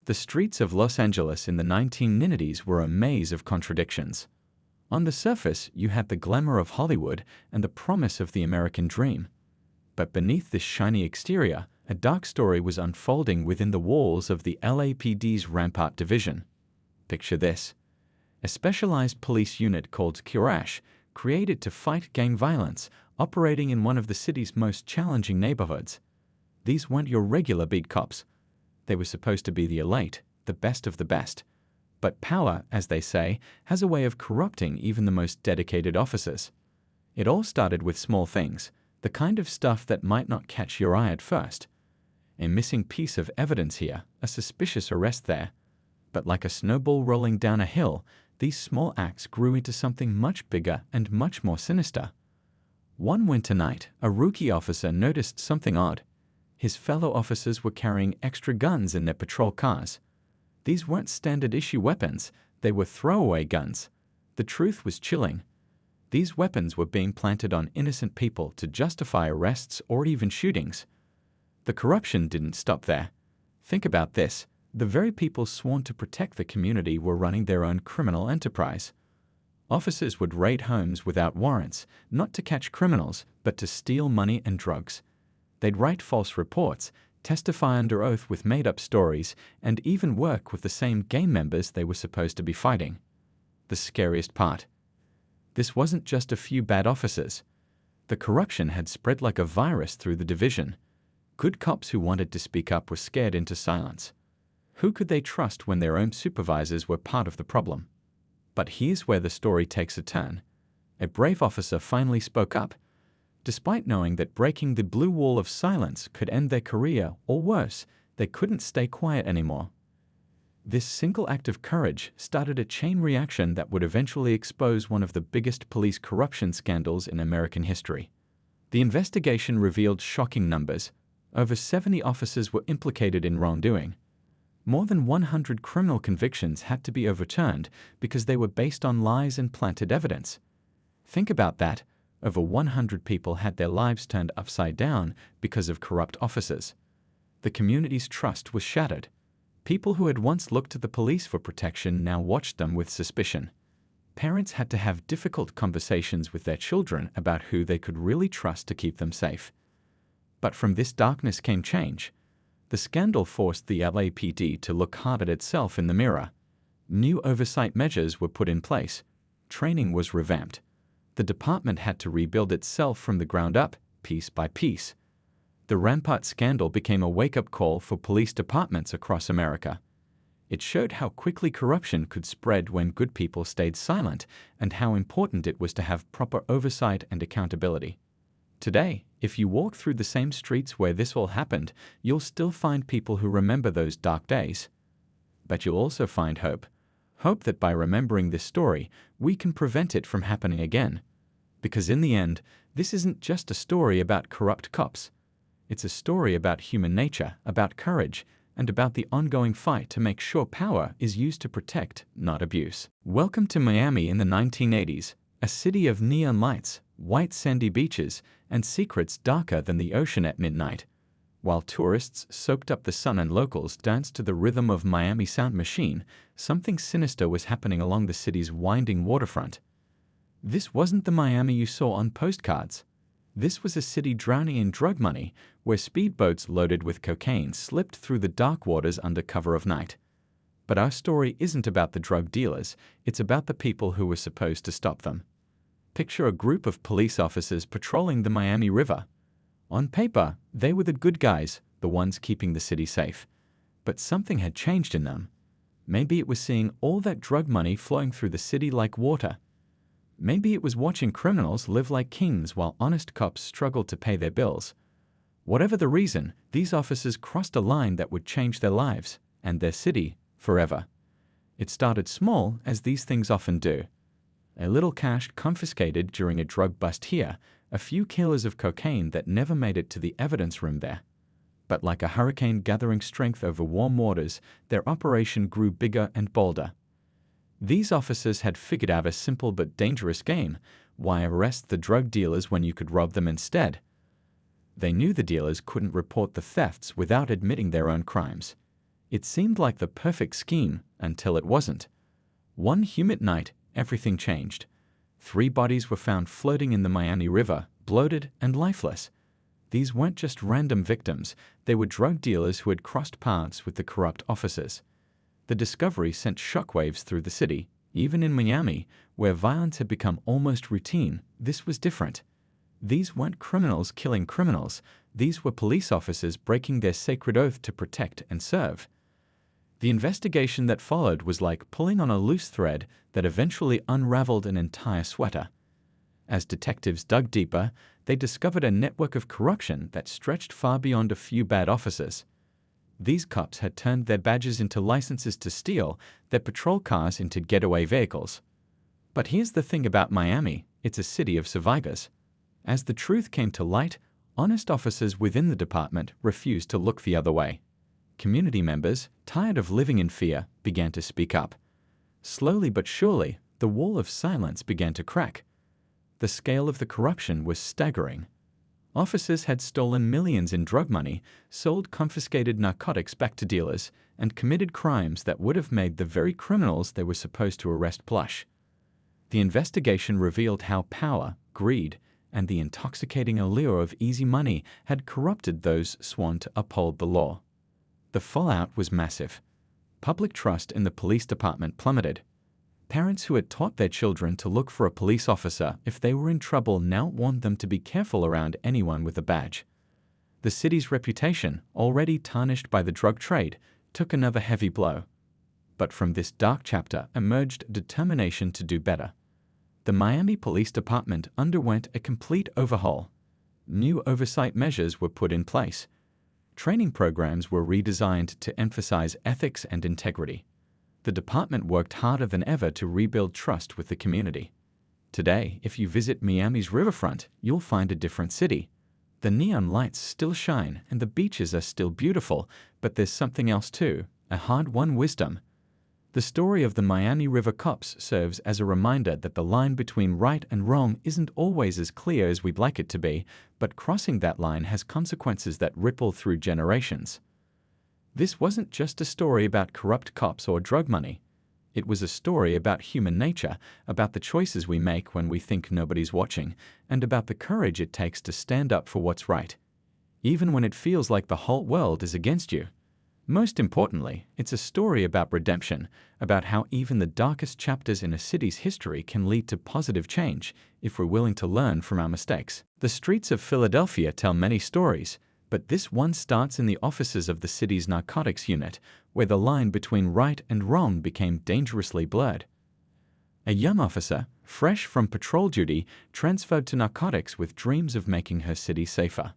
The streets of Los Angeles in the 1990s were a maze of contradictions. On the surface, you had the glamour of Hollywood and the promise of the American dream. But beneath this shiny exterior, a dark story was unfolding within the walls of the LAPD's Rampart Division. Picture this: a specialized police unit called Courage, created to fight gang violence, operating in one of the city's most challenging neighborhoods. These weren't your regular beat cops. They were supposed to be the elite, the best of the best. But power, as they say, has a way of corrupting even the most dedicated officers. It all started with small things, the kind of stuff that might not catch your eye at first. A missing piece of evidence here, a suspicious arrest there. But like a snowball rolling down a hill, these small acts grew into something much bigger and much more sinister. One winter night, a rookie officer noticed something odd. His fellow officers were carrying extra guns in their patrol cars. These weren't standard-issue weapons, they were throwaway guns. The truth was chilling. These weapons were being planted on innocent people to justify arrests or even shootings. The corruption didn't stop there. Think about this: the very people sworn to protect the community were running their own criminal enterprise. Officers would raid homes without warrants, not to catch criminals, but to steal money and drugs. They'd write false reports, testify under oath with made-up stories, and even work with the same gang members they were supposed to be fighting. The scariest part: this wasn't just a few bad officers. The corruption had spread like a virus through the division. Good cops who wanted to speak up were scared into silence. Who could they trust when their own supervisors were part of the problem? But here's where the story takes a turn. A brave officer finally spoke up. Despite knowing that breaking the blue wall of silence could end their career, or worse, they couldn't stay quiet anymore. This single act of courage started a chain reaction that would eventually expose one of the biggest police corruption scandals in American history. The investigation revealed shocking numbers. Over 70 officers were implicated in wrongdoing. More than 100 criminal convictions had to be overturned because they were based on lies and planted evidence. Think about that. Over 100 people had their lives turned upside down because of corrupt officers. The community's trust was shattered. People who had once looked to the police for protection now watched them with suspicion. Parents had to have difficult conversations with their children about who they could really trust to keep them safe. But from this darkness came change. The scandal forced the LAPD to look hard at itself in the mirror. New oversight measures were put in place. Training was revamped. The department had to rebuild itself from the ground up, piece by piece. The Rampart scandal became a wake-up call for police departments across America. It showed how quickly corruption could spread when good people stayed silent, and how important it was to have proper oversight and accountability. Today, if you walk through the same streets where this all happened, you'll still find people who remember those dark days. But you'll also find hope. Hope that by remembering this story, we can prevent it from happening again. Because in the end, this isn't just a story about corrupt cops. It's a story about human nature, about courage, and about the ongoing fight to make sure power is used to protect, not abuse. Welcome to Miami in the 1980s, a city of neon lights, white sandy beaches, and secrets darker than the ocean at midnight. While tourists soaked up the sun and locals danced to the rhythm of Miami Sound Machine, something sinister was happening along the city's winding waterfront. This wasn't the Miami you saw on postcards. This was a city drowning in drug money, where speedboats loaded with cocaine slipped through the dark waters under cover of night. But our story isn't about the drug dealers, it's about the people who were supposed to stop them. Picture a group of police officers patrolling the Miami River. On paper, they were the good guys, the ones keeping the city safe. But something had changed in them. Maybe it was seeing all that drug money flowing through the city like water. Maybe it was watching criminals live like kings while honest cops struggled to pay their bills. Whatever the reason, these officers crossed a line that would change their lives, and their city, forever. It started small, as these things often do. A little cash confiscated during a drug bust here, a few kilos of cocaine that never made it to the evidence room there. But like a hurricane gathering strength over warm waters, their operation grew bigger and bolder. These officers had figured out a simple but dangerous game: why arrest the drug dealers when you could rob them instead? They knew the dealers couldn't report the thefts without admitting their own crimes. It seemed like the perfect scheme until it wasn't. One humid night, everything changed. 3 bodies were found floating in the Miami River, bloated and lifeless. These weren't just random victims, they were drug dealers who had crossed paths with the corrupt officers. The discovery sent shockwaves through the city. Even in Miami, where violence had become almost routine, this was different. These weren't criminals killing criminals, these were police officers breaking their sacred oath to protect and serve. The investigation that followed was like pulling on a loose thread that eventually unraveled an entire sweater. As detectives dug deeper, they discovered a network of corruption that stretched far beyond a few bad officers. These cops had turned their badges into licenses to steal, their patrol cars into getaway vehicles. But here's the thing about Miami, it's a city of survivors. As the truth came to light, honest officers within the department refused to look the other way. Community members, tired of living in fear, began to speak up. Slowly but surely, the wall of silence began to crack. The scale of the corruption was staggering. Officers had stolen millions in drug money, sold confiscated narcotics back to dealers, and committed crimes that would have made the very criminals they were supposed to arrest blush. The investigation revealed how power, greed, and the intoxicating allure of easy money had corrupted those sworn to uphold the law. The fallout was massive. Public trust in the police department plummeted. Parents who had taught their children to look for a police officer if they were in trouble now warned them to be careful around anyone with a badge. The city's reputation, already tarnished by the drug trade, took another heavy blow. But from this dark chapter emerged determination to do better. The Miami Police Department underwent a complete overhaul. New oversight measures were put in place. Training programs were redesigned to emphasize ethics and integrity. The department worked harder than ever to rebuild trust with the community. Today, if you visit Miami's riverfront, you'll find a different city. The neon lights still shine and the beaches are still beautiful, but there's something else too, a hard-won wisdom. The story of the Miami River Cops serves as a reminder that the line between right and wrong isn't always as clear as we'd like it to be, but crossing that line has consequences that ripple through generations. This wasn't just a story about corrupt cops or drug money. It was a story about human nature, about the choices we make when we think nobody's watching, and about the courage it takes to stand up for what's right, even when it feels like the whole world is against you. Most importantly, it's a story about redemption, about how even the darkest chapters in a city's history can lead to positive change if we're willing to learn from our mistakes. The streets of Philadelphia tell many stories, but this one starts in the offices of the city's narcotics unit, where the line between right and wrong became dangerously blurred. A young officer, fresh from patrol duty, transferred to narcotics with dreams of making her city safer.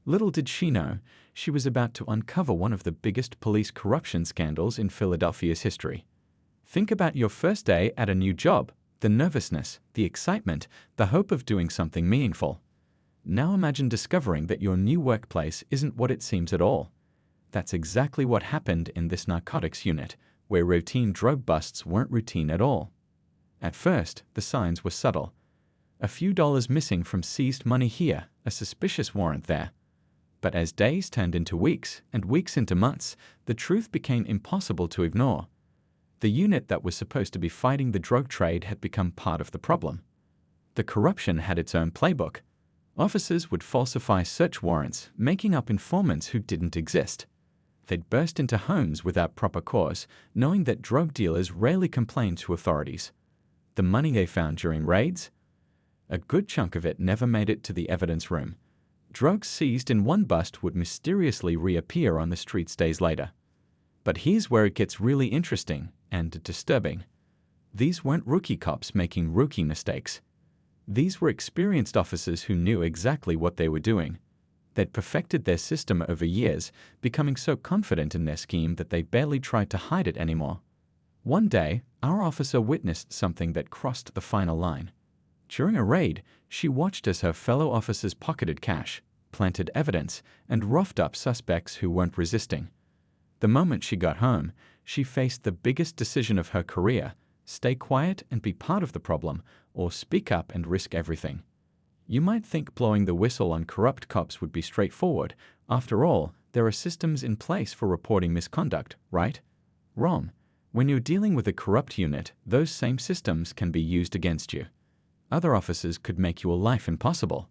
Little did she know, she was about to uncover one of the biggest police corruption scandals in Philadelphia's history. Think about your first day at a new job, the nervousness, the excitement, the hope of doing something meaningful. Now imagine discovering that your new workplace isn't what it seems at all. That's exactly what happened in this narcotics unit, where routine drug busts weren't routine at all. At first, the signs were subtle. A few dollars missing from seized money here, a suspicious warrant there. But as days turned into weeks, and weeks into months, the truth became impossible to ignore. The unit that was supposed to be fighting the drug trade had become part of the problem. The corruption had its own playbook. Officers would falsify search warrants, making up informants who didn't exist. They'd burst into homes without proper cause, knowing that drug dealers rarely complained to authorities. The money they found during raids? A good chunk of it never made it to the evidence room. Drugs seized in one bust would mysteriously reappear on the streets days later. But here's where it gets really interesting and disturbing. These weren't rookie cops making rookie mistakes. These were experienced officers who knew exactly what they were doing. They'd perfected their system over years, becoming so confident in their scheme that they barely tried to hide it anymore. One day, our officer witnessed something that crossed the final line. During a raid, she watched as her fellow officers pocketed cash, planted evidence, and roughed up suspects who weren't resisting. The moment she got home, she faced the biggest decision of her career: stay quiet and be part of the problem, or speak up and risk everything. You might think blowing the whistle on corrupt cops would be straightforward. After all, There are systems in place for reporting misconduct, right? Wrong. When you're dealing with a corrupt unit, those same systems can be used against you. Other officers could make your life impossible.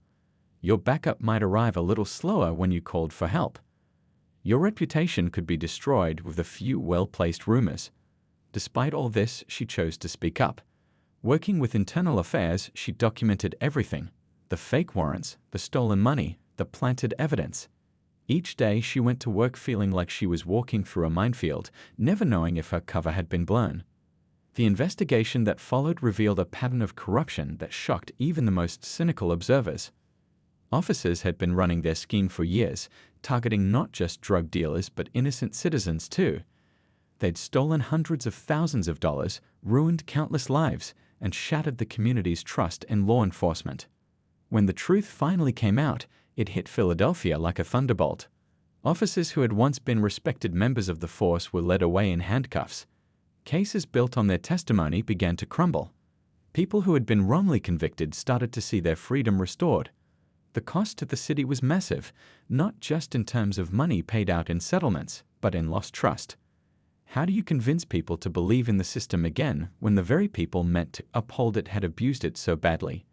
Your backup might arrive a little slower when you called for help. Your reputation could be destroyed with a few well-placed rumors. Despite all this, she chose to speak up. Working with internal affairs, she documented everything: the fake warrants, the stolen money, the planted evidence. Each day she went to work feeling like she was walking through a minefield, never knowing if her cover had been blown. The investigation that followed revealed a pattern of corruption that shocked even the most cynical observers. Officers had been running their scheme for years, targeting not just drug dealers but innocent citizens too. They'd stolen hundreds of thousands of dollars, ruined countless lives, and shattered the community's trust in law enforcement. When the truth finally came out, it hit Philadelphia like a thunderbolt. Officers who had once been respected members of the force were led away in handcuffs. Cases built on their testimony began to crumble. People who had been wrongly convicted started to see their freedom restored. The cost to the city was massive, not just in terms of money paid out in settlements, but in lost trust. How do you convince people to believe in the system again when the very people meant to uphold it had abused it so badly?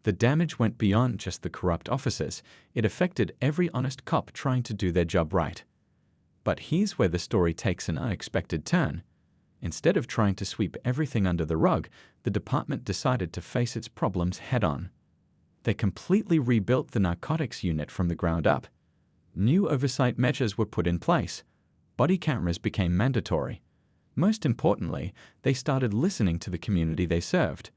The damage went beyond just the corrupt officers. It affected every honest cop trying to do their job right. But here's where the story takes an unexpected turn. Instead of trying to sweep everything under the rug, the department decided to face its problems head-on. They completely rebuilt the narcotics unit from the ground up. New oversight measures were put in place. Body cameras became mandatory. Most importantly, they started listening to the community they served.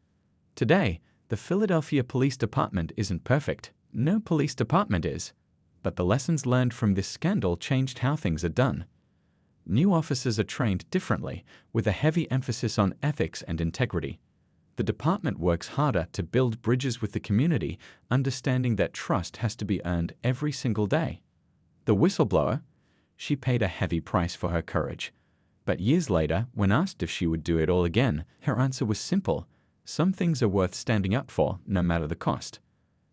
Today, the Philadelphia Police Department isn't perfect. No police department is. But the lessons learned from this scandal changed how things are done. New officers are trained differently, with a heavy emphasis on ethics and integrity. The department works harder to build bridges with the community, understanding that trust has to be earned every single day. The whistleblower? She paid a heavy price for her courage. But years later, when asked if she would do it all again, her answer was simple: some things are worth standing up for, no matter the cost.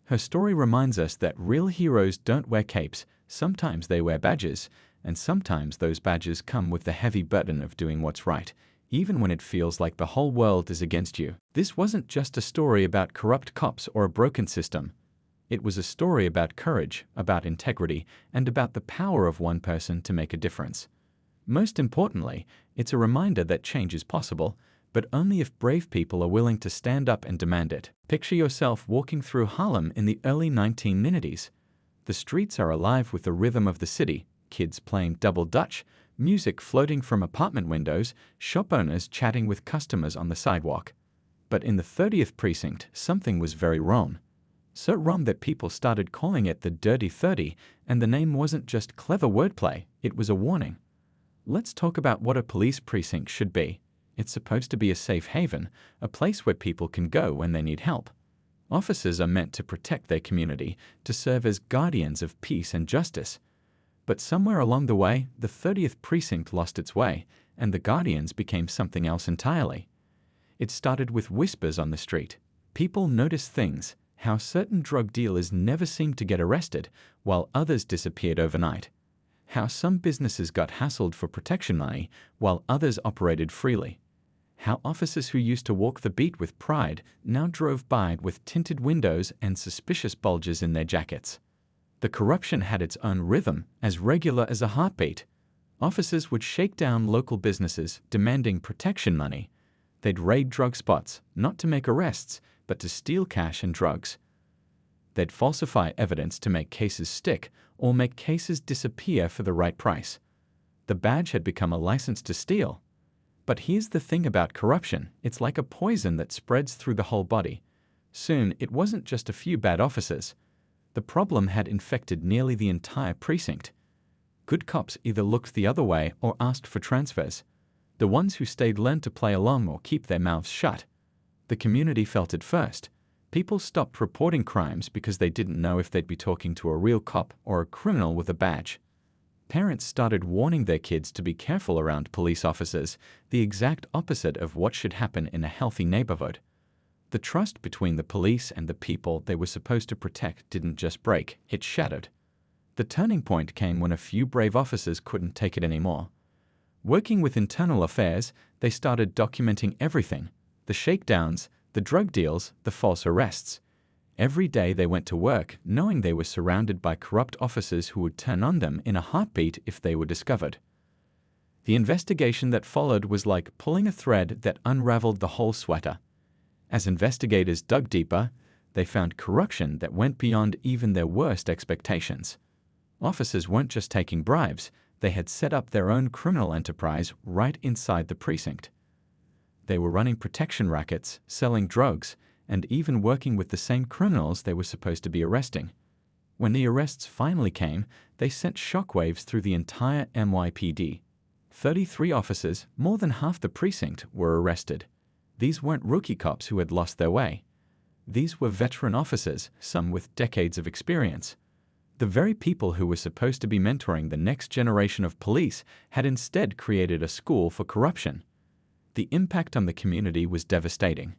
Her story reminds us that real heroes don't wear capes, sometimes they wear badges, and sometimes those badges come with the heavy burden of doing what's right, even when it feels like the whole world is against you. This wasn't just a story about corrupt cops or a broken system. It was a story about courage, about integrity, and about the power of one person to make a difference. Most importantly, it's a reminder that change is possible, but only if brave people are willing to stand up and demand it. Picture yourself walking through Harlem in the early 1990s. The streets are alive with the rhythm of the city, kids playing double dutch, music floating from apartment windows, shop owners chatting with customers on the sidewalk. But in the 30th precinct, something was very wrong. So wrong that people started calling it the Dirty 30, and the name wasn't just clever wordplay, it was a warning. Let's talk about what a police precinct should be. It's supposed to be a safe haven, a place where people can go when they need help. Officers are meant to protect their community, to serve as guardians of peace and justice. But somewhere along the way, the 30th precinct lost its way, and the guardians became something else entirely. It started with whispers on the street. People noticed things, how certain drug dealers never seemed to get arrested, while others disappeared overnight. How some businesses got hassled for protection money, while others operated freely. How officers who used to walk the beat with pride now drove by with tinted windows and suspicious bulges in their jackets. The corruption had its own rhythm, as regular as a heartbeat. Officers would shake down local businesses, demanding protection money. They'd raid drug spots, not to make arrests, but to steal cash and drugs. They'd falsify evidence to make cases stick, or make cases disappear for the right price. The badge had become a license to steal. But here's the thing about corruption: it's like a poison that spreads through the whole body. Soon, it wasn't just a few bad officers. The problem had infected nearly the entire precinct. Good cops either looked the other way or asked for transfers. The ones who stayed learned to play along or keep their mouths shut. The community felt it first. People stopped reporting crimes because they didn't know if they'd be talking to a real cop or a criminal with a badge. Parents started warning their kids to be careful around police officers, the exact opposite of what should happen in a healthy neighborhood. The trust between the police and the people they were supposed to protect didn't just break, it shattered. The turning point came when a few brave officers couldn't take it anymore. Working with internal affairs, they started documenting everything: the shakedowns, the drug deals, the false arrests. Every day they went to work, knowing they were surrounded by corrupt officers who would turn on them in a heartbeat if they were discovered. The investigation that followed was like pulling a thread that unraveled the whole sweater. As investigators dug deeper, they found corruption that went beyond even their worst expectations. Officers weren't just taking bribes, they had set up their own criminal enterprise right inside the precinct. They were running protection rackets, selling drugs, and even working with the same criminals they were supposed to be arresting. When the arrests finally came, they sent shockwaves through the entire NYPD. 33 officers, more than half the precinct, were arrested. These weren't rookie cops who had lost their way. These were veteran officers, some with decades of experience. The very people who were supposed to be mentoring the next generation of police had instead created a school for corruption. The impact on the community was devastating.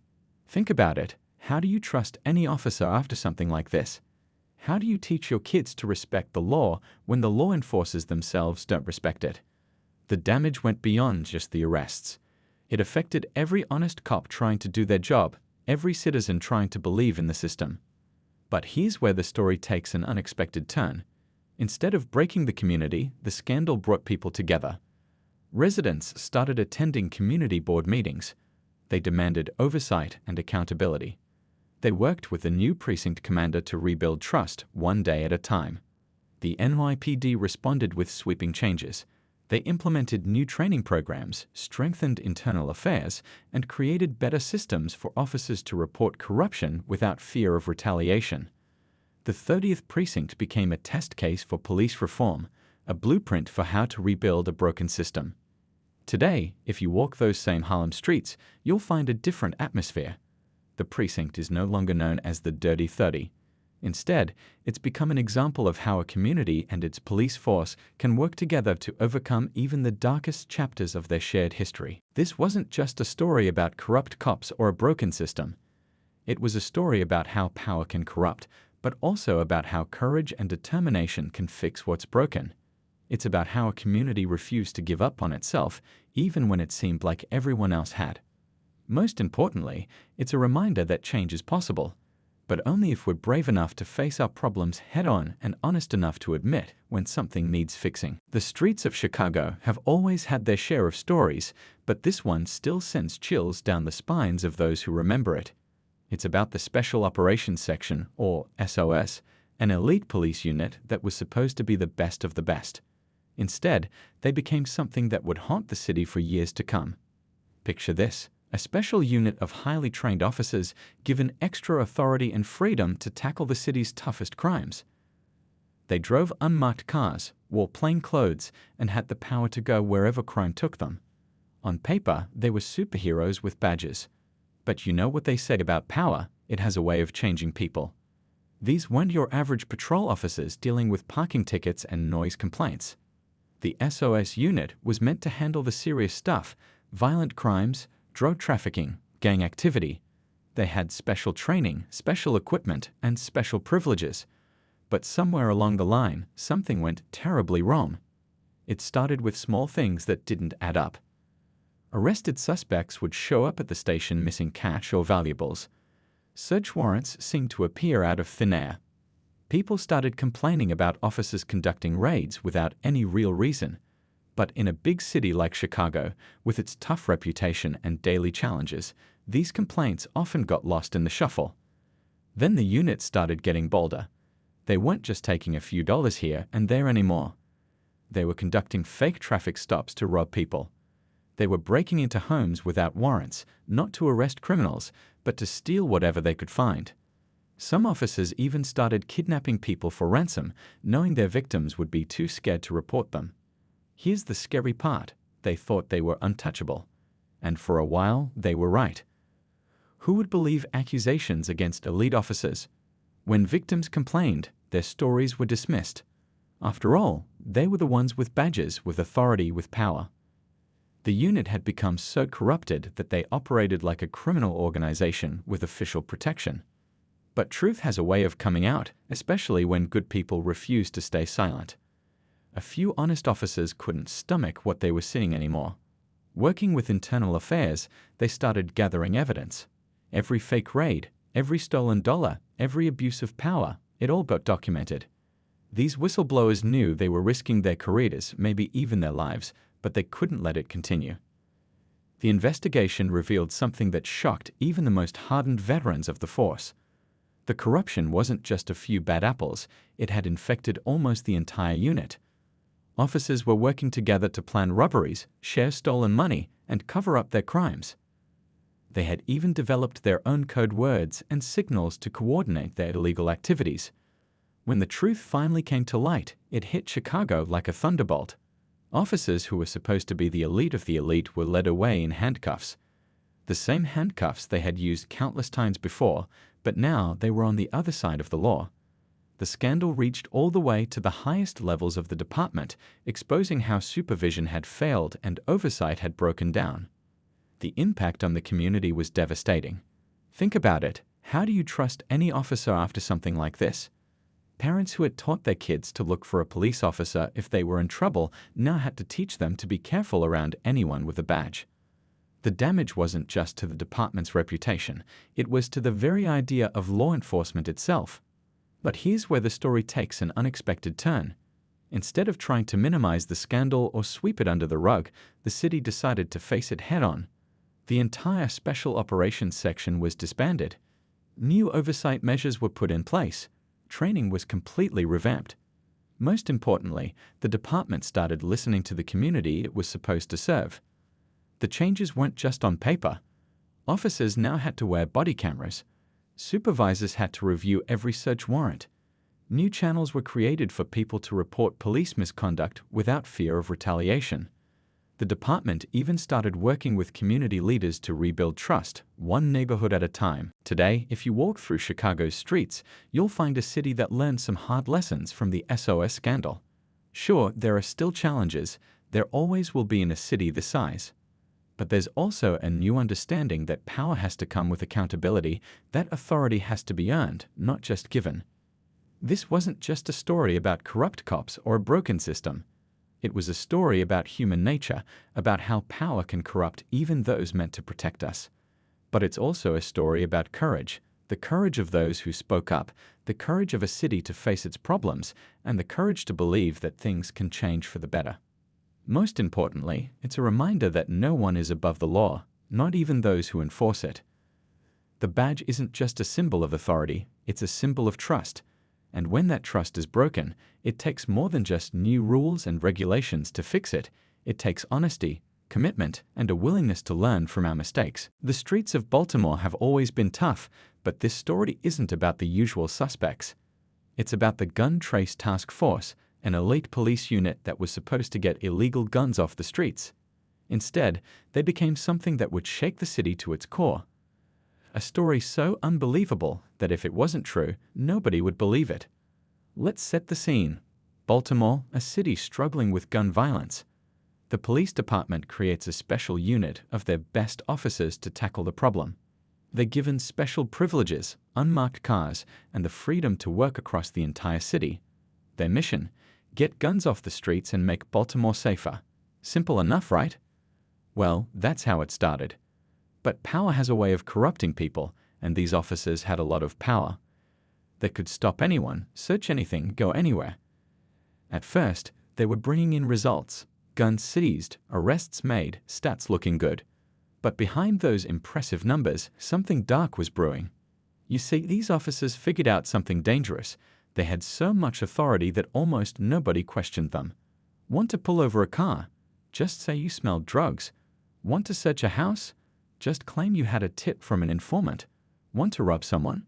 Think about it. How do you trust any officer after something like this? How do you teach your kids to respect the law when the law enforcers themselves don't respect it? The damage went beyond just the arrests. It affected every honest cop trying to do their job, every citizen trying to believe in the system. But here's where the story takes an unexpected turn. Instead of breaking the community, the scandal brought people together. Residents started attending community board meetings. They demanded oversight and accountability. They worked with the new precinct commander to rebuild trust one day at a time. The NYPD responded with sweeping changes. They implemented new training programs, strengthened internal affairs, and created better systems for officers to report corruption without fear of retaliation. The 30th precinct became a test case for police reform, a blueprint for how to rebuild a broken system. Today, if you walk those same Harlem streets, you'll find a different atmosphere. The precinct is no longer known as the Dirty 30. Instead, it's become an example of how a community and its police force can work together to overcome even the darkest chapters of their shared history. This wasn't just a story about corrupt cops or a broken system. It was a story about how power can corrupt, but also about how courage and determination can fix what's broken. It's about how a community refused to give up on itself, even when it seemed like everyone else had. Most importantly, it's a reminder that change is possible, but only if we're brave enough to face our problems head-on and honest enough to admit when something needs fixing. The streets of Chicago have always had their share of stories, but this one still sends chills down the spines of those who remember it. It's about the Special Operations Section, or SOS, an elite police unit that was supposed to be the best of the best. Instead, they became something that would haunt the city for years to come. Picture this: a special unit of highly trained officers given extra authority and freedom to tackle the city's toughest crimes. They drove unmarked cars, wore plain clothes, and had the power to go wherever crime took them. On paper, they were superheroes with badges. But you know what they say about power: it has a way of changing people. These weren't your average patrol officers dealing with parking tickets and noise complaints. The SOS unit was meant to handle the serious stuff: violent crimes, drug trafficking, gang activity. They had special training, special equipment, and special privileges. But somewhere along the line, something went terribly wrong. It started with small things that didn't add up. Arrested suspects would show up at the station missing cash or valuables. Search warrants seemed to appear out of thin air. People started complaining about officers conducting raids without any real reason. But in a big city like Chicago, with its tough reputation and daily challenges, these complaints often got lost in the shuffle. Then the unit started getting bolder. They weren't just taking a few dollars here and there anymore. They were conducting fake traffic stops to rob people. They were breaking into homes without warrants, not to arrest criminals, but to steal whatever they could find. Some officers even started kidnapping people for ransom, knowing their victims would be too scared to report them. Here's the scary part: they thought they were untouchable. And for a while, they were right. Who would believe accusations against elite officers? When victims complained, their stories were dismissed. After all, they were the ones with badges, with authority, with power. The unit had become so corrupted that they operated like a criminal organization with official protection. But truth has a way of coming out, especially when good people refuse to stay silent. A few honest officers couldn't stomach what they were seeing anymore. Working with internal affairs, they started gathering evidence. Every fake raid, every stolen dollar, every abuse of power, it all got documented. These whistleblowers knew they were risking their careers, maybe even their lives, but they couldn't let it continue. The investigation revealed something that shocked even the most hardened veterans of the force. The corruption wasn't just a few bad apples, it had infected almost the entire unit. Officers were working together to plan robberies, share stolen money, and cover up their crimes. They had even developed their own code words and signals to coordinate their illegal activities. When the truth finally came to light, it hit Chicago like a thunderbolt. Officers who were supposed to be the elite of the elite were led away in handcuffs. The same handcuffs they had used countless times before, but now they were on the other side of the law. The scandal reached all the way to the highest levels of the department, exposing how supervision had failed and oversight had broken down. The impact on the community was devastating. Think about it. How do you trust any officer after something like this? Parents who had taught their kids to look for a police officer if they were in trouble now had to teach them to be careful around anyone with a badge. The damage wasn't just to the department's reputation, it was to the very idea of law enforcement itself. But here's where the story takes an unexpected turn. Instead of trying to minimize the scandal or sweep it under the rug, the city decided to face it head-on. The entire Special Operations section was disbanded. New oversight measures were put in place. Training was completely revamped. Most importantly, the department started listening to the community it was supposed to serve. The changes weren't just on paper. Officers now had to wear body cameras. Supervisors had to review every search warrant. New channels were created for people to report police misconduct without fear of retaliation. The department even started working with community leaders to rebuild trust, one neighborhood at a time. Today, if you walk through Chicago's streets, you'll find a city that learned some hard lessons from the SOS scandal. Sure, there are still challenges. There always will be in a city this size. But there's also a new understanding that power has to come with accountability, that authority has to be earned, not just given. This wasn't just a story about corrupt cops or a broken system. It was a story about human nature, about how power can corrupt even those meant to protect us. But it's also a story about courage, the courage of those who spoke up, the courage of a city to face its problems, and the courage to believe that things can change for the better. Most importantly, it's a reminder that no one is above the law, not even those who enforce it. The badge isn't just a symbol of authority, it's a symbol of trust. And when that trust is broken, it takes more than just new rules and regulations to fix it. It takes honesty, commitment, and a willingness to learn from our mistakes. The streets of Baltimore have always been tough, but this story isn't about the usual suspects. It's about the Gun Trace Task Force, an elite police unit that was supposed to get illegal guns off the streets. Instead, they became something that would shake the city to its core. A story so unbelievable that if it wasn't true, nobody would believe it. Let's set the scene. Baltimore, a city struggling with gun violence. The police department creates a special unit of their best officers to tackle the problem. They're given special privileges, unmarked cars, and the freedom to work across the entire city. Their mission: get guns off the streets and make Baltimore safer. Simple enough, right? Well, that's how it started. But power has a way of corrupting people, and these officers had a lot of power. They could stop anyone, search anything, go anywhere. At first, they were bringing in results: guns seized, arrests made, stats looking good. But behind those impressive numbers, something dark was brewing. You see, these officers figured out something dangerous. They had so much authority that almost nobody questioned them. Want to pull over a car? Just say you smelled drugs. Want to search a house? Just claim you had a tip from an informant. Want to rob someone?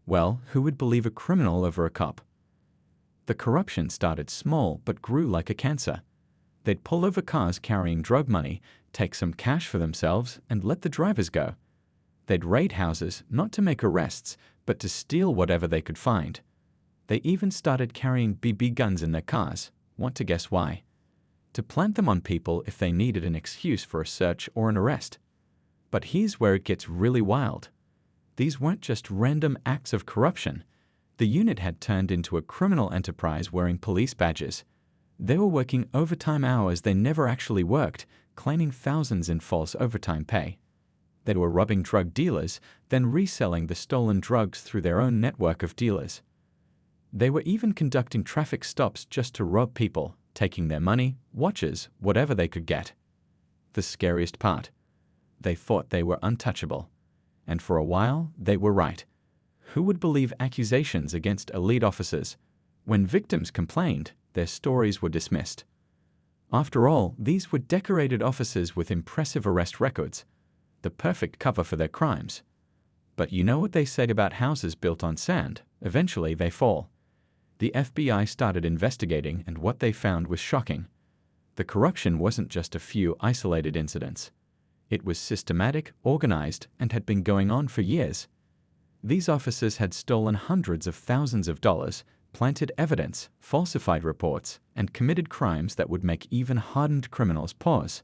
Well, who would believe a criminal over a cop? The corruption started small but grew like a cancer. They'd pull over cars carrying drug money, take some cash for themselves, and let the drivers go. They'd raid houses, not to make arrests, but to steal whatever they could find. They even started carrying BB guns in their cars. Want to guess why? To plant them on people if they needed an excuse for a search or an arrest. But here's where it gets really wild. These weren't just random acts of corruption. The unit had turned into a criminal enterprise wearing police badges. They were working overtime hours they never actually worked, claiming thousands in false overtime pay. They were robbing drug dealers, then reselling the stolen drugs through their own network of dealers. They were even conducting traffic stops just to rob people, taking their money, watches, whatever they could get. The scariest part: they thought they were untouchable. And for a while, they were right. Who would believe accusations against elite officers? When victims complained, their stories were dismissed. After all, these were decorated officers with impressive arrest records, the perfect cover for their crimes. But you know what they said about houses built on sand? Eventually they fall. The FBI started investigating, and what they found was shocking. The corruption wasn't just a few isolated incidents. It was systematic, organized, and had been going on for years. These officers had stolen hundreds of thousands of dollars, planted evidence, falsified reports, and committed crimes that would make even hardened criminals pause.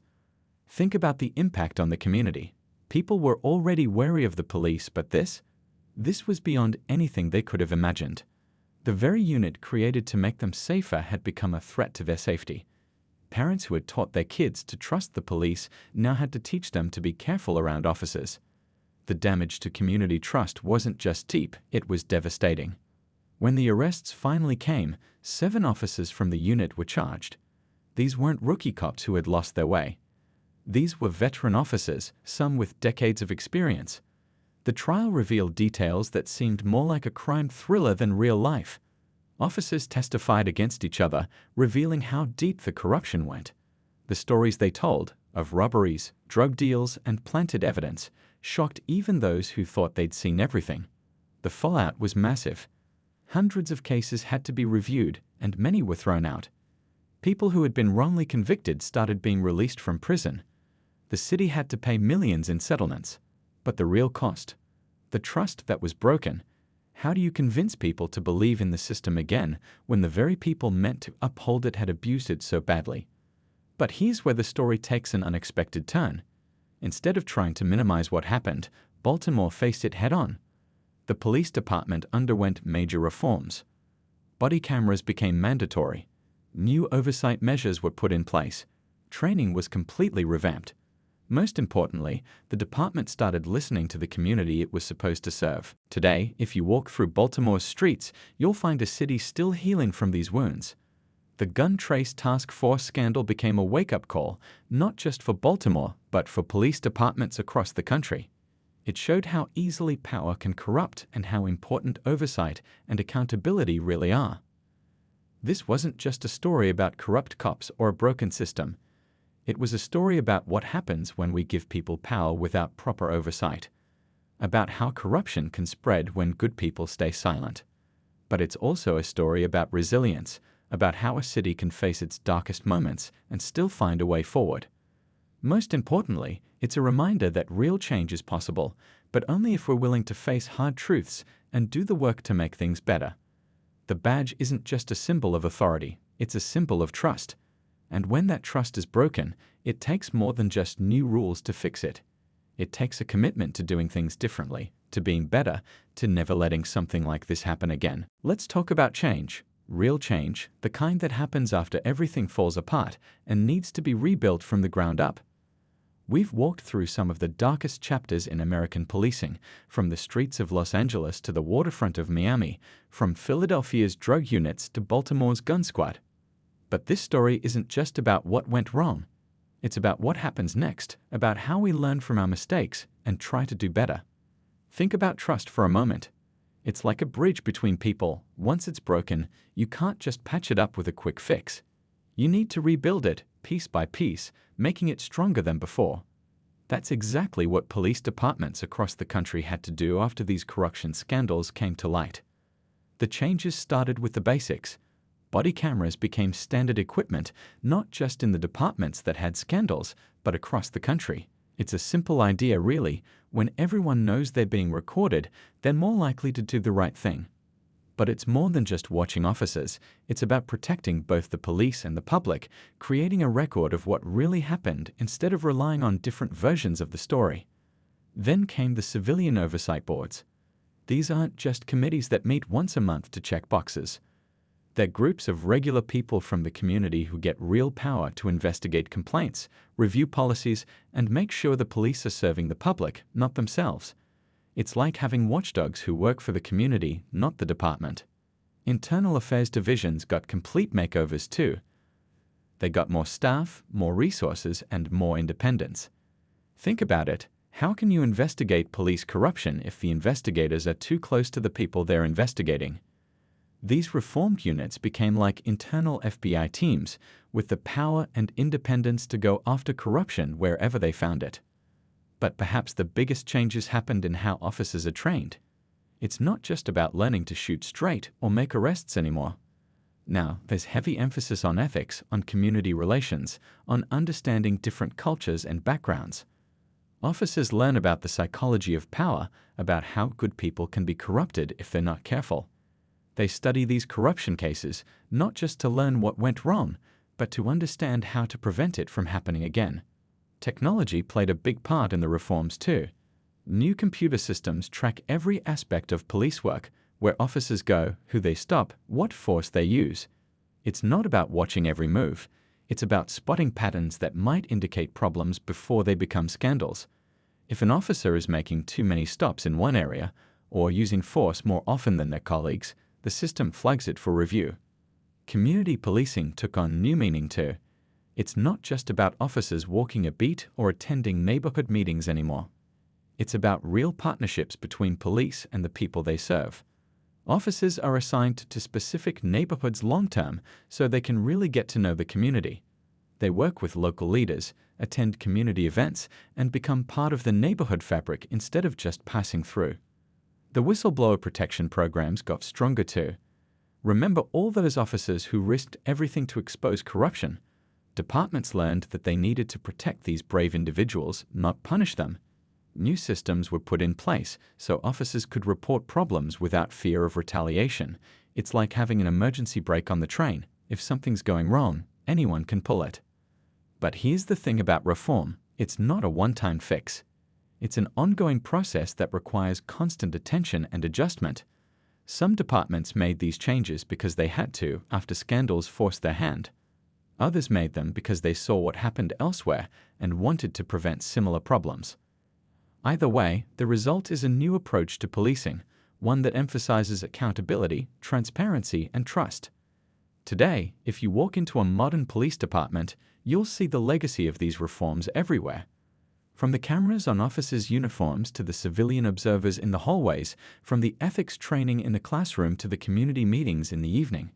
Think about the impact on the community. People were already wary of the police, but this was beyond anything they could have imagined. The very unit created to make them safer had become a threat to their safety. Parents who had taught their kids to trust the police now had to teach them to be careful around officers. The damage to community trust wasn't just deep, it was devastating. When the arrests finally came, 7 officers from the unit were charged. These weren't rookie cops who had lost their way. These were veteran officers, some with decades of experience. The trial revealed details that seemed more like a crime thriller than real life. Officers testified against each other, revealing how deep the corruption went. The stories they told, of robberies, drug deals, and planted evidence, shocked even those who thought they'd seen everything. The fallout was massive. Hundreds of cases had to be reviewed, and many were thrown out. People who had been wrongly convicted started being released from prison. The city had to pay millions in settlements. But the real cost, the trust that was broken. How do you convince people to believe in the system again when the very people meant to uphold it had abused it so badly? But here's where the story takes an unexpected turn. Instead of trying to minimize what happened, Baltimore faced it head-on. The police department underwent major reforms. Body cameras became mandatory. New oversight measures were put in place. Training was completely revamped. Most importantly, the department started listening to the community it was supposed to serve. Today, if you walk through Baltimore's streets, you'll find a city still healing from these wounds. The Gun Trace Task Force scandal became a wake-up call, not just for Baltimore, but for police departments across the country. It showed how easily power can corrupt and how important oversight and accountability really are. This wasn't just a story about corrupt cops or a broken system. It was a story about what happens when we give people power without proper oversight, about how corruption can spread when good people stay silent. But it's also a story about resilience, about how a city can face its darkest moments and still find a way forward. Most importantly, it's a reminder that real change is possible, but only if we're willing to face hard truths and do the work to make things better. The badge isn't just a symbol of authority, it's a symbol of trust. And when that trust is broken, it takes more than just new rules to fix it. It takes a commitment to doing things differently, to being better, to never letting something like this happen again. Let's talk about change. Real change, the kind that happens after everything falls apart and needs to be rebuilt from the ground up. We've walked through some of the darkest chapters in American policing, from the streets of Los Angeles to the waterfront of Miami, from Philadelphia's drug units to Baltimore's gun squad. But this story isn't just about what went wrong. It's about what happens next, about how we learn from our mistakes and try to do better. Think about trust for a moment. It's like a bridge between people. Once it's broken, you can't just patch it up with a quick fix. You need to rebuild it, piece by piece, making it stronger than before. That's exactly what police departments across the country had to do after these corruption scandals came to light. The changes started with the basics. Body cameras became standard equipment, not just in the departments that had scandals, but across the country. It's a simple idea, really. When everyone knows they're being recorded, they're more likely to do the right thing. But it's more than just watching officers. It's about protecting both the police and the public, creating a record of what really happened instead of relying on different versions of the story. Then came the civilian oversight boards. These aren't just committees that meet once a month to check boxes. They're groups of regular people from the community who get real power to investigate complaints, review policies, and make sure the police are serving the public, not themselves. It's like having watchdogs who work for the community, not the department. Internal affairs divisions got complete makeovers too. They got more staff, more resources, and more independence. Think about it. How can you investigate police corruption if the investigators are too close to the people they're investigating? These reformed units became like internal FBI teams, with the power and independence to go after corruption wherever they found it. But perhaps the biggest changes happened in how officers are trained. It's not just about learning to shoot straight or make arrests anymore. Now, there's heavy emphasis on ethics, on community relations, on understanding different cultures and backgrounds. Officers learn about the psychology of power, about how good people can be corrupted if they're not careful. They study these corruption cases, not just to learn what went wrong, but to understand how to prevent it from happening again. Technology played a big part in the reforms too. New computer systems track every aspect of police work, where officers go, who they stop, what force they use. It's not about watching every move. It's about spotting patterns that might indicate problems before they become scandals. If an officer is making too many stops in one area, or using force more often than their colleagues, the system flags it for review. Community policing took on new meaning too. It's not just about officers walking a beat or attending neighborhood meetings anymore. It's about real partnerships between police and the people they serve. Officers are assigned to specific neighborhoods long-term so they can really get to know the community. They work with local leaders, attend community events, and become part of the neighborhood fabric instead of just passing through. The whistleblower protection programs got stronger too. Remember all those officers who risked everything to expose corruption? Departments learned that they needed to protect these brave individuals, not punish them. New systems were put in place so officers could report problems without fear of retaliation. It's like having an emergency brake on the train. If something's going wrong, anyone can pull it. But here's the thing about reform. It's not a one-time fix. It's an ongoing process that requires constant attention and adjustment. Some departments made these changes because they had to after scandals forced their hand. Others made them because they saw what happened elsewhere and wanted to prevent similar problems. Either way, the result is a new approach to policing, one that emphasizes accountability, transparency, and trust. Today, if you walk into a modern police department, you'll see the legacy of these reforms everywhere. From the cameras on officers' uniforms to the civilian observers in the hallways, from the ethics training in the classroom to the community meetings in the evening.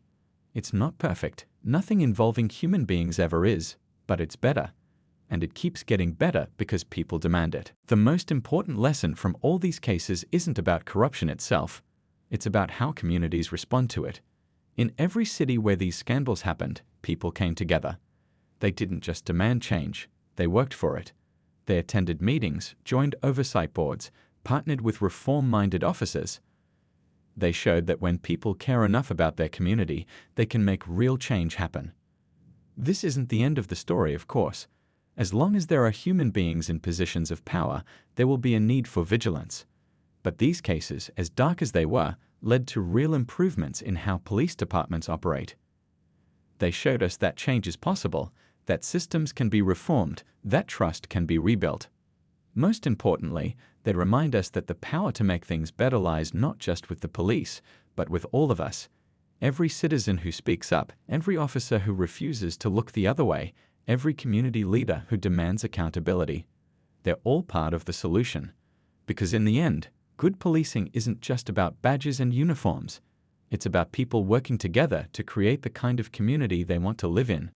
It's not perfect. Nothing involving human beings ever is, but it's better. And it keeps getting better because people demand it. The most important lesson from all these cases isn't about corruption itself. It's about how communities respond to it. In every city where these scandals happened, people came together. They didn't just demand change, they worked for it. They attended meetings, joined oversight boards, partnered with reform-minded officers. They showed that when people care enough about their community, they can make real change happen. This isn't the end of the story, of course. As long as there are human beings in positions of power, there will be a need for vigilance. But these cases, as dark as they were, led to real improvements in how police departments operate. They showed us that change is possible, that systems can be reformed, that trust can be rebuilt. Most importantly, they remind us that the power to make things better lies not just with the police, but with all of us. Every citizen who speaks up, every officer who refuses to look the other way, every community leader who demands accountability. They're all part of the solution. Because in the end, good policing isn't just about badges and uniforms. It's about people working together to create the kind of community they want to live in.